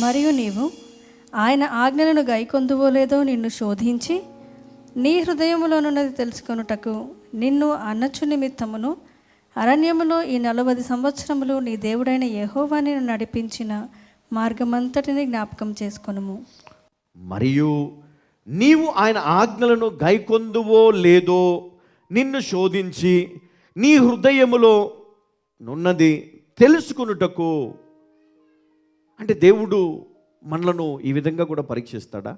మరియు నీవు ఆయన ఆజ్ఞలను గైకొందువో లేదో నిన్ను శోధించి నీ హృదయములోనున్నది తెలుసుకొనుటకు నిన్ను అన్నచు నిమిత్తమును అరణ్యములో ఈ 40 సంవత్సరములు నీ దేవుడైన యెహోవా నిన్ను నడిపించిన మార్గమంతటిని జ్ఞాపకం చేసుకొనుము. మరియు నీవు ఆయన ఆజ్ఞలను గైకొందువో లేదో నిన్ను శోధించి నీ హృదయములో నున్నది తెలుసుకొనుటకు. అంటే దేవుడు మనలను ఈ విధంగా కూడా పరీక్షిస్తాడా?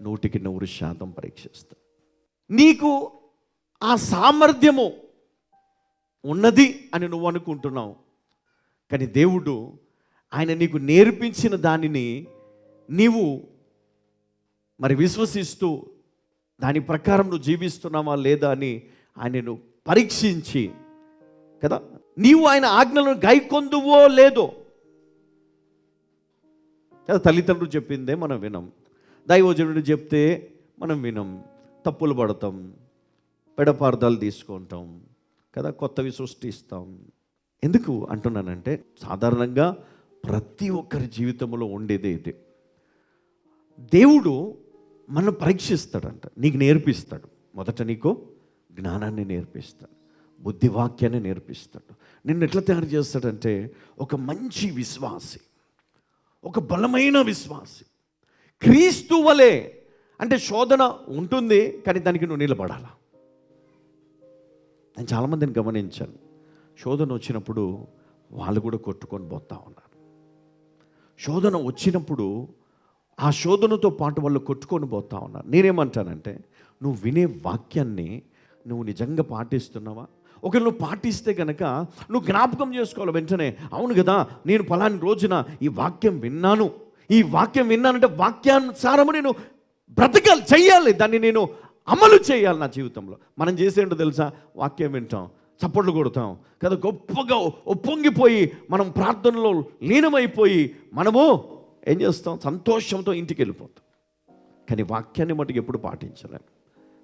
100% పరీక్షిస్తాడు. నీకు ఆ సామర్థ్యము ఉన్నది అని నువ్వు అనుకుంటున్నావు, కానీ దేవుడు ఆయన నీకు నేర్పించిన దానిని నీవు మరి విశ్వసిస్తూ దాని ప్రకారం నువ్వు జీవిస్తున్నావా లేదా అని ఆయనను పరీక్షించి కదా, నీవు ఆయన ఆజ్ఞలను గైకొందువో లేదో. కదా, తల్లిదండ్రులు చెప్పిందే మనం వినం, దైవజనుడు చెప్తే మనం వినం, తప్పులు పడతాం, పెడపార్థాలు తీసుకుంటాం కదా, కొత్తవి సృష్టిస్తాం. ఎందుకు అంటున్నానంటే సాధారణంగా ప్రతి ఒక్కరి జీవితంలో ఉండేదే ఇది. దేవుడు మనం పరీక్షిస్తాడంట, నీకు నేర్పిస్తాడు. మొదట నీకు జ్ఞానాన్ని నేర్పిస్తాడు, బుద్ధివాక్యాన్ని నేర్పిస్తాడు. నిన్ను ఎట్లా తయారు చేస్తాడంటే ఒక మంచి విశ్వాసి, ఒక బలమైన విశ్వాసి, క్రీస్తు వలె. అంటే శోధన ఉంటుంది, కానీ దానికి నువ్వు నిలబడాలా. నేను చాలామందిని గమనించాను, శోధన వచ్చినప్పుడు వాళ్ళు కూడా కొట్టుకొని పోతా ఉన్నారు. శోధన వచ్చినప్పుడు ఆ శోధనతో పాటు వాళ్ళు కొట్టుకొని పోతా ఉన్నారు. నేనేమంటానంటే, నువ్వు వినే వాక్యాన్ని నువ్వు నిజంగా పాటిస్తున్నావా? ఒకవేళ నువ్వు పాటిస్తే కనుక నువ్వు జ్ఞాపకం చేసుకోవాలి వెంటనే, అవును కదా నేను ఫలాని రోజున ఈ వాక్యం విన్నాను, ఈ వాక్యం విన్నానంటే వాక్యానుసారము నేను బ్రతకాలి, చెయ్యాలి, దాన్ని నేను అమలు చేయాలి నా జీవితంలో. మనం చేసేంటో తెలుసా? వాక్యం వింటాం, చప్పట్లు కొడతాం కదా, గొప్పగా ఒప్పొంగిపోయి మనం ప్రార్థనలో లీనమైపోయి మనము ఏం చేస్తాం? సంతోషంతో ఇంటికి వెళ్ళిపోతాం. కానీ వాక్యాన్ని మటుకు ఎప్పుడు పాటించలేము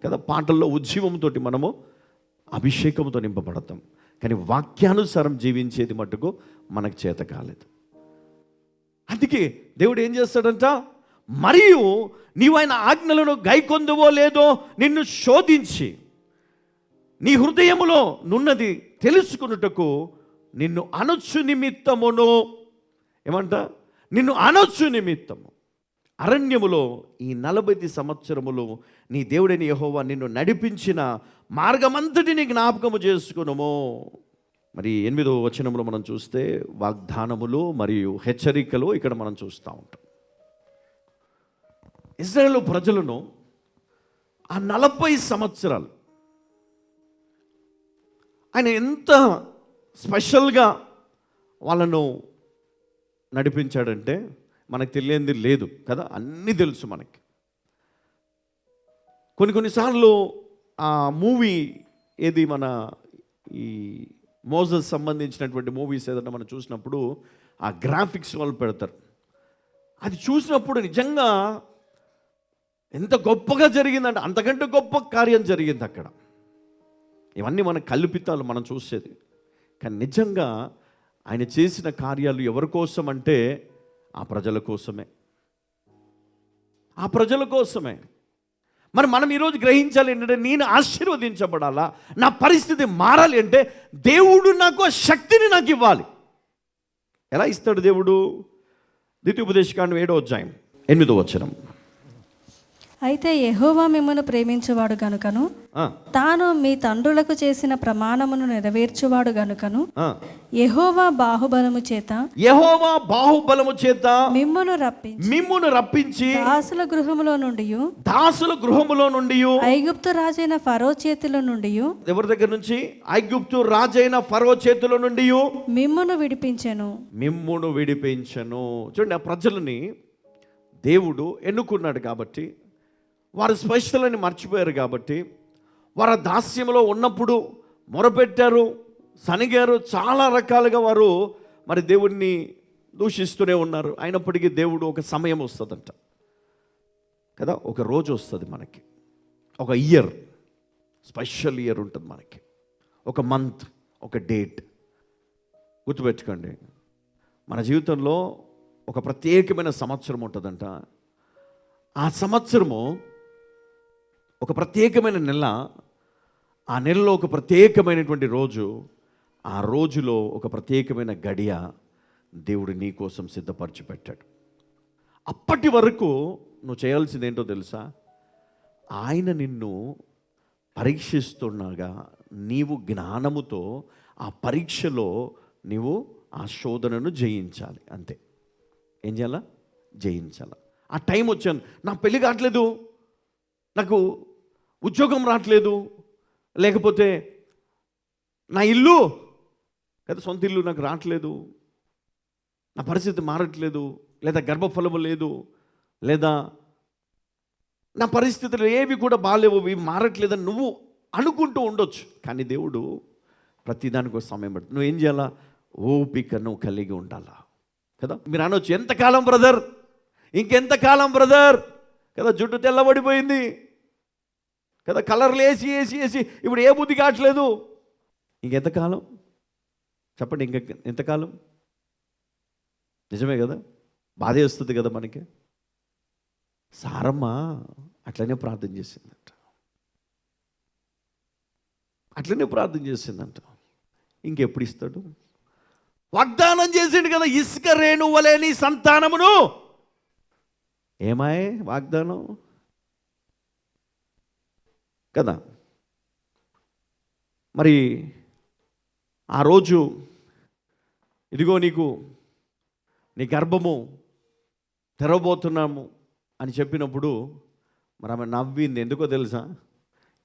కదా. పాటల్లో ఉజ్జీవంతో మనము అభిషేకంతో నింపబడతాం, కానీ వాక్యానుసారం జీవించేది మటుకు మనకు చేత కాలేదు. అందుకే దేవుడు ఏం చేస్తాడంట, మరియు నీవు ఆయన ఆజ్ఞలను గైకొందువో లేదో నిన్ను శోధించి నీ హృదయములో నున్నది తెలుసుకున్నటకు నిన్ను అనొచ్చు నిమిత్తమును. ఏమంట? నిన్ను అనొచ్చు నిమిత్తము అరణ్యములో ఈ 40 సంవత్సరములు నీ దేవుడైన యెహోవా నిన్ను నడిపించిన మార్గమంతటిని జ్ఞాపకము చేసుకునుము. మరి 8వ వచనంలో మనం చూస్తే వాగ్దానములు మరియు హెచ్చరికలు ఇక్కడ మనం చూస్తూ ఉంటాం. ఇశ్రాయేలు ప్రజలను ఆ 40 సంవత్సరాలు ఆయన ఎంత స్పెషల్గా వాళ్ళను నడిపించాడంటే మనకు తెలియంది లేదు కదా, అన్నీ తెలుసు మనకి. కొన్నిసార్లు ఆ మూవీ ఏది, మన ఈ మోజెస్ సంబంధించినటువంటి మూవీస్ ఏదైనా మనం చూసినప్పుడు ఆ గ్రాఫిక్స్ వాళ్ళు పెడతారు. అది చూసినప్పుడు నిజంగా ఎంత గొప్పగా జరిగిందంటే అంతకంటే గొప్ప కార్యం జరిగింది అక్కడ. ఇవన్నీ మన కల్పితాలు మనం చూసేది, కానీ నిజంగా ఆయన చేసిన కార్యాలు ఎవరి కోసం అంటే ఆ ప్రజల కోసమే, ఆ ప్రజల కోసమే. మరి మనం ఈరోజు గ్రహించాలి ఏంటంటే, నేను ఆశీర్వదించబడాలా, నా పరిస్థితి మారాలి అంటే దేవుడు నాకు ఆ శక్తిని నాకు ఇవ్వాలి. ఎలా ఇస్తాడు దేవుడు? ద్వితీయోపదేశకాండం 7వ అధ్యాయం 8వ వచనం. అయితే యెహోవా మిమ్మును ప్రేమించువాడు గనుకను తాను మీ తండ్రులకు చేసిన ప్రమాణమును నెరవేర్చువాడు గనుకను యెహోవా బాహుబలము చేత మిమ్మును రప్పించి దాసుల గృహములో నుండి ఐగుప్తు రాజైన ఫరో చేతిలో నుండి. ఎవరి దగ్గర నుంచి? ఐగుప్తు రాజైన ఫరో చేతిలో నుండి మిమ్మును విడిపించెను. చూడండి, ఆ ప్రజలని దేవుడు ఎన్నుకున్నాడు కాబట్టి, వారు స్పెషల్ అని మర్చిపోయారు కాబట్టి, వారు దాస్యంలో ఉన్నప్పుడు మొరపెట్టారు, సనిగారు, చాలా రకాలుగా వారు మరి దేవుడిని దూషిస్తూనే ఉన్నారు. అయినప్పటికీ దేవుడు ఒక సమయం వస్తుందంట కదా, ఒక రోజు వస్తుంది మనకి, ఒక ఇయర్, స్పెషల్ ఇయర్ ఉంటుంది మనకి, ఒక మంత్, ఒక డేట్. గుర్తుపెట్టుకోండి, మన జీవితంలో ఒక ప్రత్యేకమైన సంవత్సరం ఉంటుందంట. ఆ సంవత్సరము ఒక ప్రత్యేకమైన నెల, ఆ నెలలో ఒక ప్రత్యేకమైనటువంటి రోజు, ఆ రోజులో ఒక ప్రత్యేకమైన గడియ దేవుడు నీ కోసం సిద్ధపరిచి పెట్టాడు. అప్పటి వరకు నువ్వు చేయాల్సింది ఏంటో తెలుసా? ఆయన నిన్ను పరీక్షిస్తున్నాగా నీవు జ్ఞానముతో ఆ పరీక్షలో నీవు ఆ శోధనను జయించాలి. అంతే. ఏం చేయాలా? జయించాల. ఆ టైం వచ్చాను, నా పెళ్ళి కావట్లేదు, నాకు ఉద్యోగం రావట్లేదు, లేకపోతే నా ఇల్లు కదా సొంత ఇల్లు నాకు రావట్లేదు, నా పరిస్థితి మారట్లేదు, లేదా గర్భఫలము లేదు, లేదా నా పరిస్థితులు ఏవి కూడా బాగాలేవు, ఇవి మారట్లేదని నువ్వు అనుకుంటూ ఉండొచ్చు. కానీ దేవుడు ప్రతిదానికి ఒక సమయం పడుతుంది. నువ్వు ఏం చేయాలా? ఓపికను కలిగి ఉండాలా కదా. మీరు అనొచ్చు, ఎంతకాలం బ్రదర్, ఇంకెంతకాలం బ్రదర్ కదా, జుట్టు తెల్లబడిపోయింది కదా, కలర్లు వేసి వేసి వేసి ఇప్పుడు ఏ బుద్ధి కావట్లేదు, ఇంకెంతకాలం చెప్పండి, ఎంతకాలం? నిజమే కదా, బాధే వస్తుంది కదా మనకి. సారమ్మ అట్లనే ప్రార్థన చేసిందంట, అట్లనే ప్రార్థన చేసిందంట. ఇంకెప్పుడు ఇస్తాడు? వాగ్దానం చేసిండు కదా, ఇసుక రేణువలేని సంతానమును. ఏమాయే వాగ్దానం కదా. మరి ఆ రోజు ఇదిగో నీకు నీ గర్భము తెరవబోతున్నాము అని చెప్పినప్పుడు మరి ఆమె నవ్వింది. ఎందుకో తెలుసా?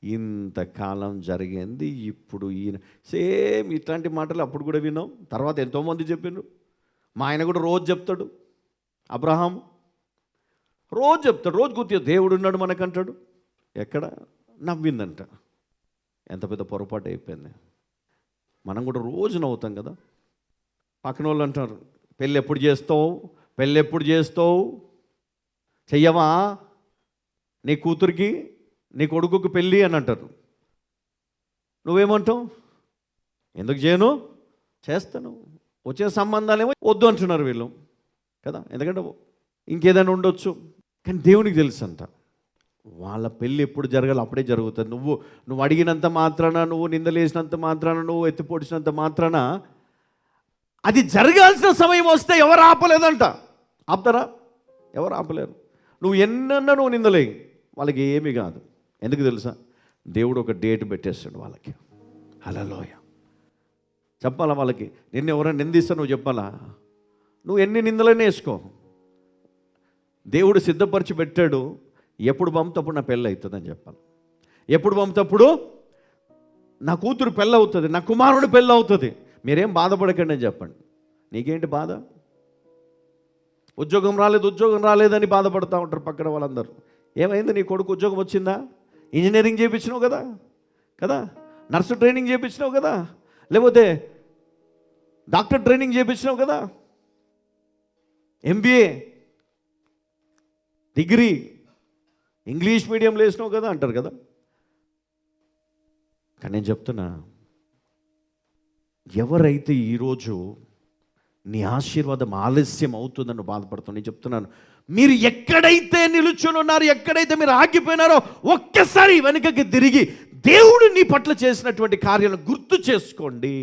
ఇంతకాలం జరిగింది, ఇప్పుడు ఈయన సేమ్ ఇట్లాంటి మాటలు అప్పుడు కూడా విన్నాం, తర్వాత ఎంతోమంది చెప్పినారు. మా ఆయన కూడా రోజు చెప్తాడు, అబ్రహాం రోజు చెప్తాడు, రోజు గుర్తు దేవుడు ఉన్నాడు మనకంటాడు. ఎక్కడ? నవ్విందంట. ఎంత పెద్ద పొరపాటు అయిపోయింది. మనం కూడా రోజు నవ్వుతాం కదా. పక్కన వాళ్ళు అంటారు, పెళ్ళి ఎప్పుడు చేస్తావు, పెళ్ళి ఎప్పుడు చేస్తావు, చెయ్యవా నీ కూతురికి నీ కొడుకుకి పెళ్ళి అని అంటారు. నువ్వేమంటావు? ఎందుకు చేయను, చేస్తాను. వచ్చే సంబంధాలేమో వద్దు అంటున్నారు వీళ్ళు కదా. ఎందుకంటే ఇంకేదైనా ఉండొచ్చు. కానీ దేవునికి తెలుసు అంట, వాళ్ళ పెళ్ళి ఎప్పుడు జరగాలి అప్పుడే జరుగుతుంది. నువ్వు అడిగినంత మాత్రాన, నువ్వు నిందలేసినంత మాత్రాన, నువ్వు ఎత్తిపోడిసినంత మాత్రాన అది జరగాల్సిన సమయం వస్తే ఎవరు ఆపలేదంట. ఆపుతారా? ఎవరు ఆపలేరు. నువ్వు ఎన్నన్నా నువ్వు నిందలే, వాళ్ళకి ఏమీ కాదు. ఎందుకు తెలుసా? దేవుడు ఒక డేట్ పెట్టేస్తాడు వాళ్ళకి. హల్లెలూయ. చెప్పాలా వాళ్ళకి? నిన్ను ఎవరైనా నిందిస్తా నువ్వు చెప్పాలా? నువ్వు ఎన్ని నిందలైనా వేసుకో, దేవుడు సిద్ధపరిచి పెట్టాడు. ఎప్పుడు పంపుతప్పుడు నా పెళ్ళి అవుతుందని చెప్పాలి. ఎప్పుడు పంపుతప్పుడు నా కూతురు పెళ్ళి అవుతుంది, నా కుమారుడు పెళ్ళి అవుతుంది. మీరేం బాధపడకండి అని చెప్పండి. నీకేంటి బాధ? ఉద్యోగం రాలేదని బాధపడుతూ ఉంటారు పక్కన వాళ్ళందరూ. ఏమైంది? నీ కొడుకు ఉద్యోగం వచ్చిందా? ఇంజనీరింగ్ చేయించినావు కదా కదా, నర్సు ట్రైనింగ్ చేయించినావు కదా, లేకపోతే డాక్టర్ ట్రైనింగ్ చేయించినావు కదా, MBA డిగ్రీ ఇంగ్లీష్ మీడియంలో వేసినావు కదా అంటారు కదా. కానీ నేను చెప్తున్నా, ఎవరైతే ఈరోజు నీ ఆశీర్వాదం ఆలస్యం అవుతుందని బాధపడుతున్నా, నేను చెప్తున్నాను, మీరు ఎక్కడైతే నిలుచుని ఉన్నారు, ఎక్కడైతే మీరు ఆగిపోయినారో ఒక్కసారి వెనుకకి తిరిగి దేవుడు నీ పట్ల చేసినటువంటి కార్యాలను గుర్తు చేసుకోండి.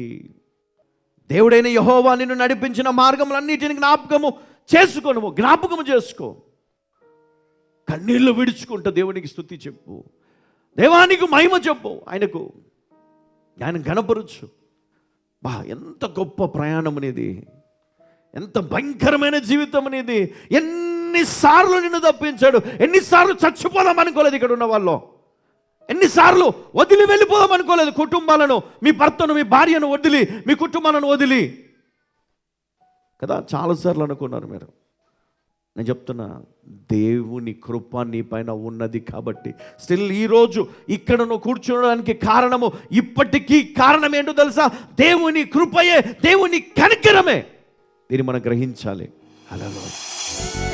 దేవుడైన యెహోవా నిన్ను నడిపించిన మార్గములన్నిటిని జ్ఞాపకము చేసుకో. కన్నీళ్ళు విడుచుకుంటూ దేవునికి స్తుతి చెప్పు, దేవానికి మహిమ చెప్పు, ఆయన గణపరచు. ఎంత గొప్ప ప్రయాణం అనేది, ఎంత భయంకరమైన జీవితం అనేది. ఎన్నిసార్లు నిన్ను తప్పించాడు, ఎన్నిసార్లు చచ్చిపోదాం అనుకోలేదు ఇక్కడ ఉన్న వాళ్ళు, ఎన్నిసార్లు వదిలి వెళ్ళిపోదాం అనుకోలేదు కుటుంబాలను, మీ భర్తను మీ భార్యను వదిలి, మీ కుటుంబాలను వదిలి కదా. చాలాసార్లు అనుకున్నారు మీరు. నేను చెప్తున్నా, దేవుని కృప నీ పైన ఉన్నది కాబట్టి స్టిల్ ఈరోజు ఇక్కడ నువ్వు కూర్చోడానికి కారణము, ఇప్పటికీ కారణం ఏంటో తెలుసా? దేవుని కృపయే, దేవుని కనికరమే. దీన్ని మనం గ్రహించాలి. హల్లెలూయా.